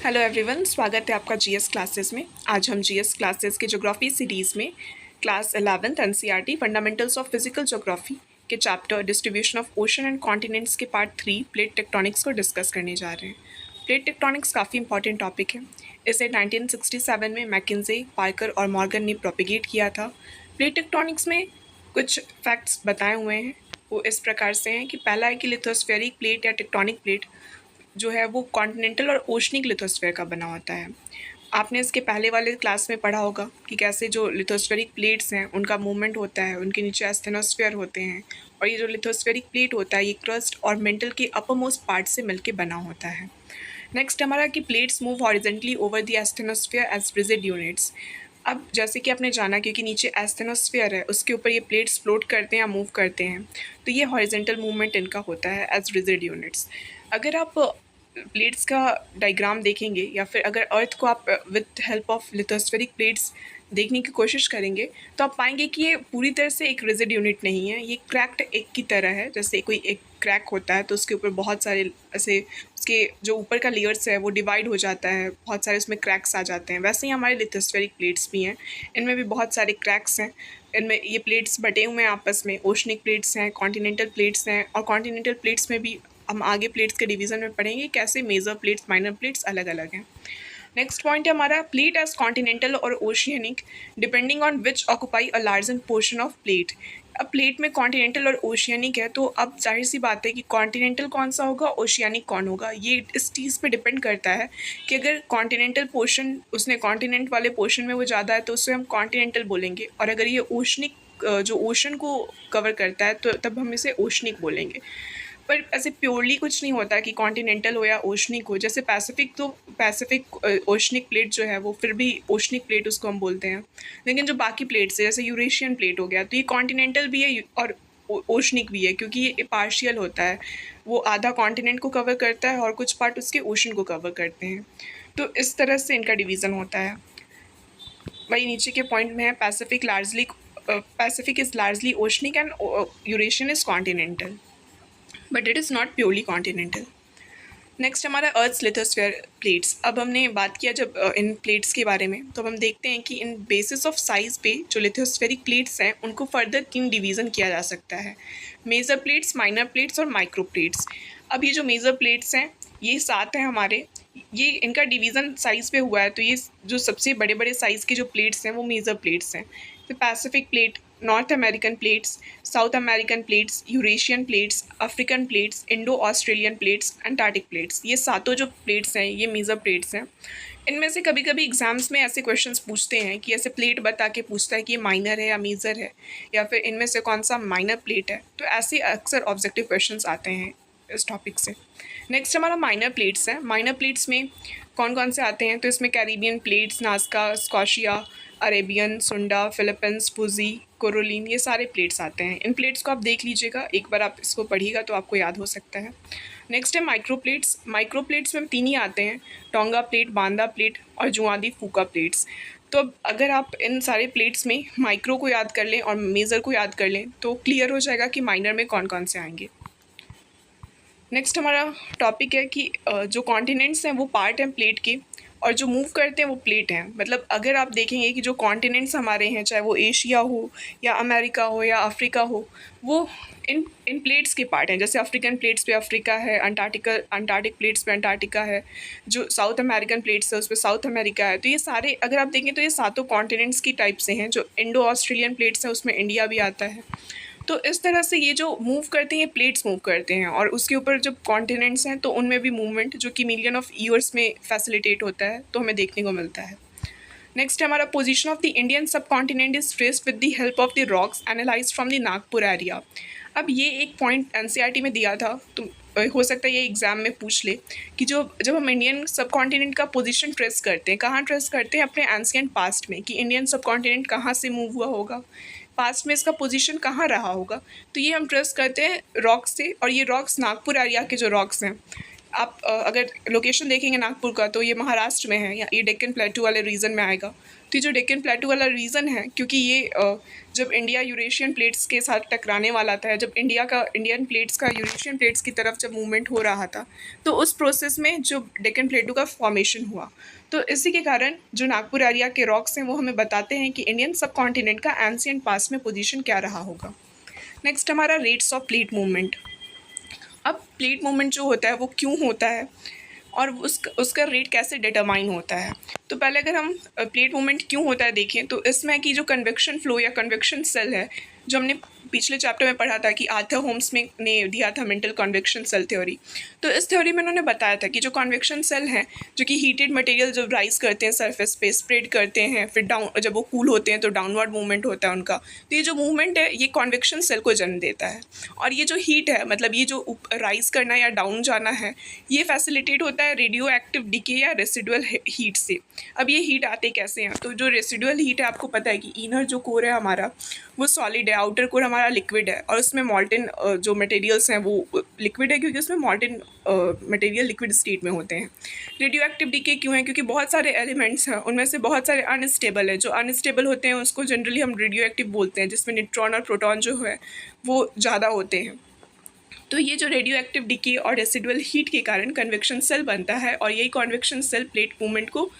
Hello everyone, स्वागत है आपका जीएस क्लासेस में। आज हम जीएस क्लासेस के ज्योग्राफी सीरीज़ में class 11th NCERT fundamentals of physical geography के chapter distribution of ocean and continents के पार्ट 3 प्लेट टेक्टोनिक्स को डिस्कस करने जा रहे हैं। प्लेट टेक्टोनिक्स काफ़ी इंपॉर्टेंट टॉपिक है। इसे 1967 में मैकेंजी, पार्कर और मॉर्गन ने प्रोपिगेट किया था। प्लेट टेक्टोनिक्स में कुछ फैक्ट्स बताए हुए हैं, वो इस प्रकार से हैं कि पहला है कि लिथोस्फेरिक प्लेट या टेक्टोनिक प्लेट जो है वो कॉन्टिनेंटल और ओशनिक लिथोस्फीयर का बना होता है। आपने इसके पहले वाले क्लास में पढ़ा होगा कि कैसे जो लिथोस्फेरिक प्लेट्स हैं उनका मूवमेंट होता है, उनके नीचे एस्थेनोस्फीयर होते हैं, और ये जो लिथोस्फेरिक प्लेट होता है ये क्रस्ट और मेंटल के अपर मोस्ट पार्ट से मिलकर बना होता है। नेक्स्ट हमारा कि plates move horizontally over the asthenosphere as rigid units. अब जैसे कि आपने जाना क्योंकि नीचे एस्थेनोस्फीयर है उसके ऊपर ये प्लेट्स फ्लोट करते हैं या मूव करते हैं, तो ये हॉरिजेंटल मूवमेंट इनका होता है एज रिजिड यूनिट्स। अगर आप प्लेट्स का डायग्राम देखेंगे या फिर अगर अर्थ को आप with help of lithospheric plates देखने की कोशिश करेंगे तो आप पाएंगे कि ये पूरी तरह से एक रिजिड यूनिट नहीं है, ये क्रैक्ड एक की तरह है। जैसे कोई एक क्रैक होता है तो उसके ऊपर बहुत सारे ऐसे उसके जो ऊपर का लेयर्स है वो डिवाइड हो जाता है, बहुत सारे उसमें क्रैक्स आ जाते हैं। वैसे ही हमारे लिथोस्फेरिक प्लेट्स भी हैं, इनमें भी बहुत सारे क्रैक्स हैं। इनमें ये प्लेट्स बटे हुए हैं आपस में, ओशनिक प्लेट्स हैं, कॉन्टिनेंटल प्लेट्स हैं, और कॉन्टिनेंटल प्लेट्स में भी हम आगे प्लेट्स के डिवीज़न में पढ़ेंगे कैसे मेजर प्लेट्स माइनर प्लेट्स अलग अलग हैं। नेक्स्ट पॉइंट है हमारा प्लेट एज कॉन्टिनेंटल और oceanic depending on which occupy a larger portion of plate. अब प्लेट में कॉन्टिनेंटल और ओशियनिक है तो अब जाहिर सी बात है कि कॉन्टिनेंटल कौन सा होगा, ओशियनिक कौन होगा। ये इस चीज़ पे डिपेंड करता है कि अगर कॉन्टिनेंटल पोर्शन उसने कॉन्टिनेंट वाले पोर्शन में वो ज़्यादा है तो उसे हम कॉन्टिनेंटल बोलेंगे, और अगर ये ओशनिक जो ओशन को कवर करता है तो तब हम इसे ओशनिक बोलेंगे। पर ऐसे प्योरली कुछ नहीं होता कि कॉन्टिनेंटल हो या ओशनिक हो। जैसे पैसिफिक, तो पैसिफिक ओशनिक प्लेट जो है वो फिर भी ओशनिक प्लेट उसको हम बोलते हैं, लेकिन जो बाकी प्लेट्स है जैसे यूरेशियन प्लेट हो गया तो ये कॉन्टिनेंटल भी है और ओशनिक भी है, क्योंकि ये पार्शियल होता है, वो आधा कॉन्टिनेंट को कवर करता है और कुछ पार्ट उसके ओशन को कवर करते हैं। तो इस तरह से इनका डिवीज़न होता है। वही नीचे के पॉइंट में है Pacific is largely oceanic and Eurasian is continental, but it is not purely continental. Next हमारा अर्थ्स लिथोस्फीयर प्लेट्स। अब हमने बात किया जब इन प्लेट्स के बारे में, तो हम देखते हैं कि इन बेसिस ऑफ साइज़ पे जो लिथोस्फेरिक प्लेट्स हैं उनको फर्दर 3 डिवीज़न किया जा सकता है, मेजर प्लेट्स, माइनर प्लेट्स और माइक्रो प्लेट्स। अब ये जो मेजर प्लेट्स हैं ये 7 हैं हमारे, ये इनका डिवीज़न साइज़ पे हुआ है, तो ये जो सबसे बड़े बड़े साइज़ के जो प्लेट्स हैं वो मेजर प्लेट्स हैं। तो Pacific plate, north American plates, south American plates, Eurasian plates, African plates, Indo Australian plates, Antarctic plates, ये सातों जो प्लेट्स हैं ये मेजर प्लेट्स हैं। इनमें से कभी कभी एग्जाम्स में ऐसे क्वेश्चंस पूछते हैं कि ऐसे प्लेट बता के पूछता है कि ये माइनर है या मेजर है, या फिर इनमें से कौन सा माइनर प्लेट है। तो ऐसे अक्सर ऑब्जेक्टिव क्वेश्चंस आते हैं इस टॉपिक से। नेक्स्ट हमारा माइनर प्लेट्स है। माइनर प्लेट्स में कौन कौन से आते हैं, तो इसमें Caribbean plates, Nazca, Scotia, Arabian, सुंडा, फिलीपींस, फुजी, कोरोलिन, ये सारे प्लेट्स आते हैं। इन प्लेट्स को आप देख लीजिएगा, एक बार आप इसको पढ़िएगा तो आपको याद हो सकता है। नेक्स्ट है माइक्रो प्लेट्स। माइक्रो प्लेट्स में 3 ही आते हैं, टोंगा प्लेट, बांदा प्लेट और जुआदी फूका प्लेट्स। तो अब अगर आप इन सारे प्लेट्स में माइक्रो को याद कर लें और मेजर को याद कर लें तो क्लियर हो जाएगा कि माइनर में कौन कौन से आएंगे। नेक्स्ट हमारा टॉपिक है कि जो कॉन्टिनेंट्स हैं वो पार्ट हैं प्लेट के, और जो मूव करते हैं वो प्लेट हैं। मतलब अगर आप देखेंगे कि जो कॉन्टिनेंट्स हमारे हैं, चाहे वो एशिया हो या अमेरिका हो या अफ्रीका हो, वो इन प्लेट्स के पार्ट हैं। जैसे अफ्रीकन प्लेट्स पे अफ्रीका है, अंटार्कटिक प्लेट्स पे अंटार्कटिका है, जो साउथ अमेरिकन प्लेट्स है उस पर साउथ अमेरिका है। तो ये सारे अगर आप देखें तो ये सातों कॉन्टिनेंट्स की टाइप से हैं। जो इंडो ऑस्ट्रेलियन प्लेट्स हैं उसमें इंडिया भी आता है। तो इस तरह से ये जो मूव करते हैं ये प्लेट्स मूव करते हैं, और उसके ऊपर जब कॉन्टिनेंट्स हैं तो उनमें भी मूवमेंट जो कि मिलियन ऑफ ईयर्स में फैसिलिटेट होता है तो हमें देखने को मिलता है। नेक्स्ट हमारा पोजीशन ऑफ द इंडियन सब continent is traced with the help of the rocks analysed from the Nagpur area. अब ये एक पॉइंट एनसीईआरटी में दिया था, तो हो सकता है ये एग्ज़ाम में पूछ ले कि जब हम इंडियन सब कॉन्टिनेंट का पोजीशन ट्रेस करते हैं, कहाँ ट्रेस करते हैं, अपने एंशिएंट पास्ट में, कि इंडियन सब कॉन्टिनेंट कहाँ से मूव हुआ होगा, पास्ट में इसका पोजीशन कहाँ रहा होगा। तो ये हम ट्रेस करते हैं रॉक्स से, और ये रॉक्स नागपुर एरिया के जो रॉक्स हैं आप अगर लोकेशन देखेंगे नागपुर का तो ये महाराष्ट्र में है, या ये डेक्कन प्लेटू वाले रीजन में आएगा। तो ये जो डेक्कन प्लेटू वाला रीजन है, क्योंकि ये जब इंडिया यूरेशियन प्लेट्स के साथ टकराने वाला था, जब इंडियन प्लेट्स का यूरेशियन प्लेट्स की तरफ जब मूवमेंट हो रहा था, तो उस प्रोसेस में जो डेक्कन प्लेटू का फॉर्मेशन हुआ। तो इसी के कारण जो नागपुर एरिया के रॉक्स हैं वो हमें बताते हैं कि इंडियन सब कॉन्टिनेंट का एंशियंट पास्ट में पोजीशन क्या रहा होगा। नेक्स्ट हमारा रेट्स ऑफ प्लेट मूवमेंट। अब प्लेट मूवमेंट जो होता है वो क्यों होता है और उसका रेट कैसे डिटरमाइन होता है। तो पहले अगर हम प्लेट मूवमेंट क्यों होता है देखें, तो इसमें कि जो कन्वेक्शन फ्लो या कन्वेक्शन सेल है, जो हमने पिछले चैप्टर में पढ़ा था कि आर्थर होम्स में ने दिया था मेंटल कन्वेक्शन सेल थ्योरी। तो इस थ्योरी में उन्होंने बताया था कि जो कन्वेक्शन सेल हैं, जो कि हीटेड मटेरियल जब राइज करते हैं सरफेस पे, स्प्रेड करते हैं, फिर डाउन जब वो कूल होते हैं तो डाउनवर्ड मूवमेंट होता है उनका। तो ये जो मूवमेंट है ये कन्वेक्शन सेल को जन्म देता है। और ये जो हीट है, मतलब ये जो राइज करना या डाउन जाना है, ये फैसिलिटेट होता है रेडियो एक्टिव डिके या रेसिडुअल हीट से। अब ये हीट आते कैसे हैं, तो जो रेसिडुअल हीट है आपको पता है कि इनर जो कोर है हमारा वो सॉलिड है, आउटर कोर हमारा लिक्विड है, और उसमें मॉल्टन जो मटेरियल्स हैं वो लिक्विड है, क्योंकि उसमें मॉल्टन मटेरियल लिक्विड स्टेट में होते हैं। रेडियो एक्टिव डीके क्यों है, क्योंकि बहुत सारे एलिमेंट्स हैं, उनमें से बहुत सारे अनस्टेबल है। जो अनस्टेबल होते हैं उसको जनरली हम रेडियो एक्टिव बोलते हैं, जिसमें न्यूट्रॉन और प्रोटॉन जो है वो ज़्यादा होते हैं। तो ये जो रेडियो एक्टिव डीके और रेसिडुअल हीट के कारण कन्वेक्शन सेल बनता है, और यही कन्वेक्शन सेल प्लेट मूवमेंट को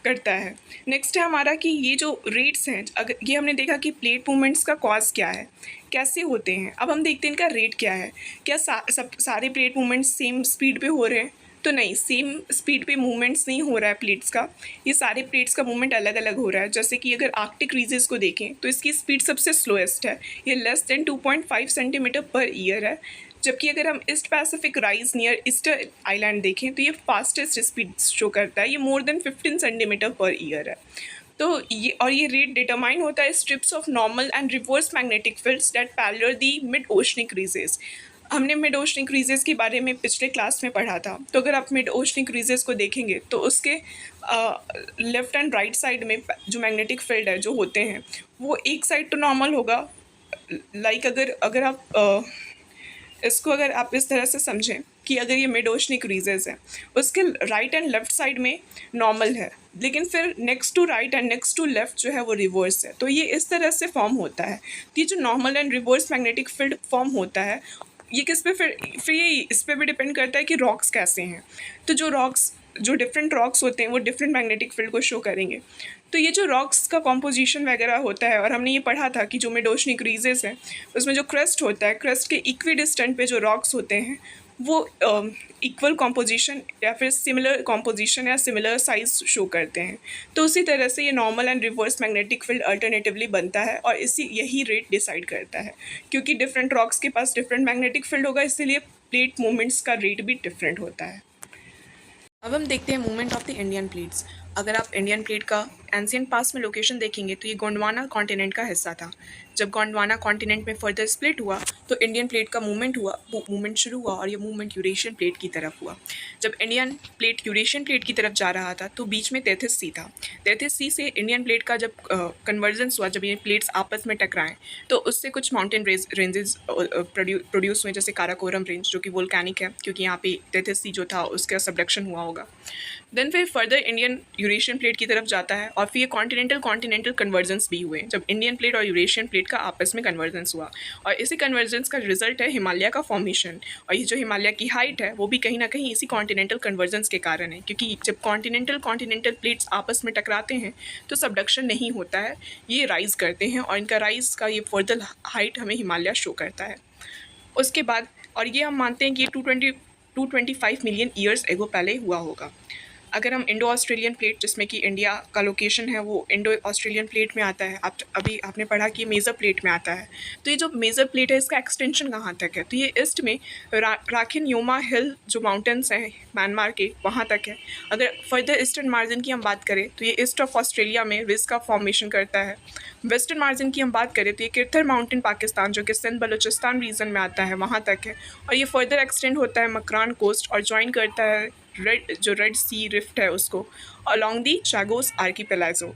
करता है। नेक्स्ट है हमारा कि ये जो रेट्स हैं, अगर ये हमने देखा कि प्लेट मूवमेंट्स का कॉज क्या है, कैसे होते हैं। अब हम देखते हैं इनका रेट क्या है। क्या सारे प्लेट मूवमेंट्स सेम स्पीड पे हो रहे हैं, तो नहीं, सेम स्पीड पे मूवमेंट्स नहीं हो रहा है प्लेट्स का। ये सारे प्लेट्स का मूवमेंट अलग अलग हो रहा है। जैसे कि अगर आर्कटिक रीजन्स को देखें तो इसकी स्पीड सबसे स्लोएस्ट है, ये less than 2.5 centimetre per year है। जबकि अगर हम east Pacific rise near Easter island देखें तो ये फास्टेस्ट स्पीड शो करता है, ये more than 15 centimetre per year है। तो ये रेट डिटरमाइन होता है strips of normal and reverse magnetic fields that parallel the mid oceanic ridges. हमने मिड ओशनिक रीजेस के बारे में पिछले क्लास में पढ़ा था। तो अगर आप मिड ओशनिक रीजेस को देखेंगे तो उसके लेफ्ट एंड राइट साइड में जो मैग्नेटिक फील्ड है जो होते हैं वो एक साइड तो नॉर्मल होगा। लाइक अगर आप इसको अगर आप इस तरह से समझें कि अगर ये मिड ओशनिक रीजेस है, उसके राइट एंड लेफ्ट साइड में नॉर्मल है, लेकिन फिर next to right and next to left जो है वो रिवर्स है। तो ये इस तरह से फॉर्म होता है। तो ये जो normal and reverse magnetic field form होता है, ये किस पे फिर ये इस पे भी डिपेंड करता है कि रॉक्स कैसे हैं। तो जो डिफरेंट रॉक्स होते हैं वो डिफरेंट मैग्नेटिक फील्ड को शो करेंगे। तो ये जो रॉक्स का कॉम्पोजिशन वगैरह होता है, और हमने ये पढ़ा था कि जो मिड ओशनिक रीजेस है उसमें जो क्रस्ट होता है, क्रस्ट के इक्वी डिस्टेंट पे जो रॉक्स होते हैं वो इक्वल कॉम्पोजिशन या फिर सिमिलर कॉम्पोजिशन या सिमिलर साइज शो करते हैं। तो उसी तरह से ये normal and reverse magnetic field alternatively बनता है, और यही रेट डिसाइड करता है। क्योंकि डिफरेंट रॉक्स के पास डिफरेंट मैग्नेटिक फील्ड होगा, इसीलिए प्लेट मूवमेंट्स का रेट भी डिफरेंट होता है। अब हम देखते हैं movement of the Indian plates. अगर आप इंडियन प्लेट का एंशियंट पास्ट में लोकेशन देखेंगे तो ये गोंडवाना कॉन्टिनेंट का हिस्सा था। जब गोंडवाना कॉन्टिनेंट में फर्दर स्प्लिट हुआ तो इंडियन प्लेट का मूवमेंट शुरू हुआ, और ये मूवमेंट यूरेशियन प्लेट की तरफ हुआ। जब इंडियन प्लेट यूरेशियन प्लेट की तरफ जा रहा था तो बीच में तैथिस सी था। तैथिस सी से इंडियन प्लेट का जब कन्वर्जेंस हुआ, जब ये प्लेट्स आपस में टकराएं, तो उससे कुछ माउंटेन रेंजेस प्रोड्यूस हुए, जैसे काराकोरम रेंज जो कि वोल्केनिक है, क्योंकि यहाँ पे तैथिस सी जो था उसका सबडक्शन हुआ होगा। देन फिर फर्दर इंडियन यूरेशियन प्लेट की तरफ जाता है, और फिर ये कॉन्टिनेंटल कन्वर्जेंस भी हुए, जब इंडियन प्लेट और यूरेशियन प्लेट का आपस में कन्वर्जेंस हुआ, और इसी कन्वर्जेंस का रिजल्ट है हिमालय का फॉर्मेशन। और ये जो हिमालय की हाइट है वो भी कहीं ना कहीं इसी कॉन्टिनेंटल कन्वर्जेंस के कारण है, क्योंकि जब कॉन्टिनेंटल प्लेट्स आपस में टकराते हैं तो सबडक्शन नहीं होता है, ये राइज करते हैं, और इनका राइज का ये फर्दर हाइट हमें हिमालय शो करता है। उसके बाद, और ये हम मानते हैं कि 225 मिलियन ईयर्स एगो पहले हुआ होगा। अगर हम इंडो ऑस्ट्रेलियन प्लेट, जिसमें कि इंडिया का लोकेशन है वो इंडो ऑस्ट्रेलियन प्लेट में आता है, अभी आपने पढ़ा कि मेजर प्लेट में आता है। तो ये जो मेजर प्लेट है इसका एक्सटेंशन कहाँ तक है, तो ये ईस्ट में राखिन योमा हिल जो माउंटेन्स हैं म्यांमार के, वहाँ तक है। अगर फर्दर ईस्टर्न मार्जिन की हम बात करें तो ये ईस्ट ऑफ ऑस्ट्रेलिया में रिज का फॉर्मेशन करता है। वेस्टर्न मार्जिन की हम बात करें तो ये किरथर माउंटेन पाकिस्तान, जो कि सिंध बलूचिस्तान रीजन में आता है, वहाँ तक है। और ये फर्दर एक्सटेंड होता है मकरान कोस्ट और ज्वाइन करता है रेड सी रिफ्ट है उसको अलॉन्ग दी चागोस आर्कीपेलाजो।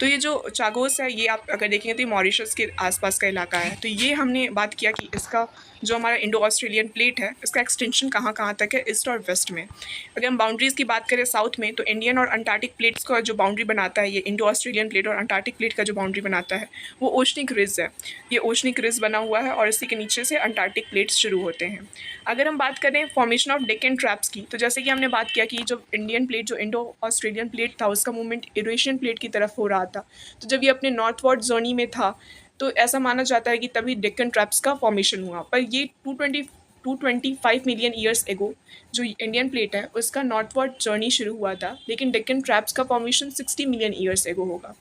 तो ये जो चागोस है ये आप अगर देखेंगे तो ये मॉरिशस के आसपास का इलाका है। तो ये हमने बात किया कि इसका जो हमारा इंडो ऑस्ट्रेलियन प्लेट है इसका एक्सटेंशन कहाँ कहाँ तक है, ईस्ट और वेस्ट में। अगर हम बाउंड्रीज़ की बात करें साउथ में, तो इंडियन और अंटार्कटिक प्लेट्स का जो बाउंड्री बनाता है, ये इंडो ऑस्ट्रेलियन प्लेट और अंटार्कटिक प्लेट का जो बाउंड्री बनाता है वो ओशनिक रिज है। ये ओशनिक रिज बना हुआ है और इसी के नीचे से अंटार्कटिक प्लेट्स शुरू होते हैं। अगर हम बात करें फॉर्मेशन ऑफ डेक्कन ट्रैप्स की, तो जैसे कि हमने बात किया कि जो इंडियन प्लेट जो इंडो ऑस्ट्रेलियन प्लेट था उसका मूवमेंट यूरेशियन प्लेट की तरफ हो रहा था। तो जब ये अपने नॉर्थवर्ड जर्नी में था तो ऐसा माना जाता है कि तभी डेक्कन ट्रैप्स का फॉर्मेशन हुआ। पर ये 225 मिलियन ईयर्स एगो जो इंडियन प्लेट है उसका नॉर्थवर्ड जर्नी शुरू हुआ था, लेकिन डेक्कन ट्रैप्स का फॉर्मेशन 60 मिलियन ईयर्स एगो होगा।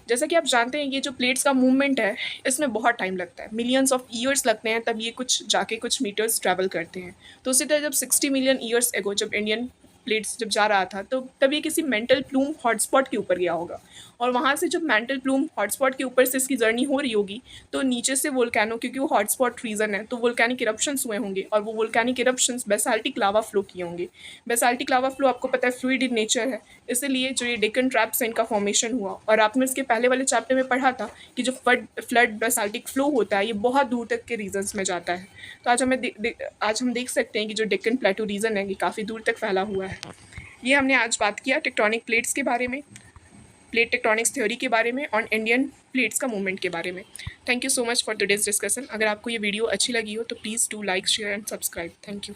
जैसा कि आप जानते हैं ये जो प्लेट्स का मूवमेंट है इसमें बहुत टाइम लगता है, मिलियंस ऑफ ईयर्स लगते हैं तब ये कुछ जाके कुछ मीटर्स ट्रैवल करते हैं। तो उसी तरह जब 60 मिलियन ईयर्स एगो जब इंडियन प्लेट्स जब जा रहा था तो तब ये किसी मेंटल प्लूम हॉटस्पॉट के ऊपर गया होगा, और वहाँ से जब मेंटल प्लूम हॉटस्पॉट के ऊपर से इसकी जर्नी हो रही होगी तो नीचे से वोल्केनो, क्योंकि वो हॉटस्पॉट रीजन है तो वोल्केनिक इरप्शंस हुए होंगे और वो volcanic eruptions basaltic lava flow किए होंगे। बेसाल्टिक लावा फ्लो आपको पता है फ्लूइड इन नेचर है, इसीलिए जो ये डेक्कन ट्रैप्स है इनका फॉर्मेशन हुआ। और आपने इसके पहले वाले चैप्टर में पढ़ा था कि जो फ्लड बेसाल्टिक फ्लो होता है ये बहुत दूर तक के रीजन्स में जाता है। तो आज हम देख सकते हैं कि जो डेक्कन प्लेटो रीजन है ये काफ़ी दूर तक फैला हुआ है। ये हमने आज बात किया टेक्टोनिक प्लेट्स के बारे में, प्लेट टेक्टोनिक्स थ्योरी के बारे में और इंडियन प्लेट्स का मूवमेंट के बारे में। Thank you so much for today's discussion. अगर आपको ये वीडियो अच्छी लगी हो तो please do like share and subscribe. Thank you.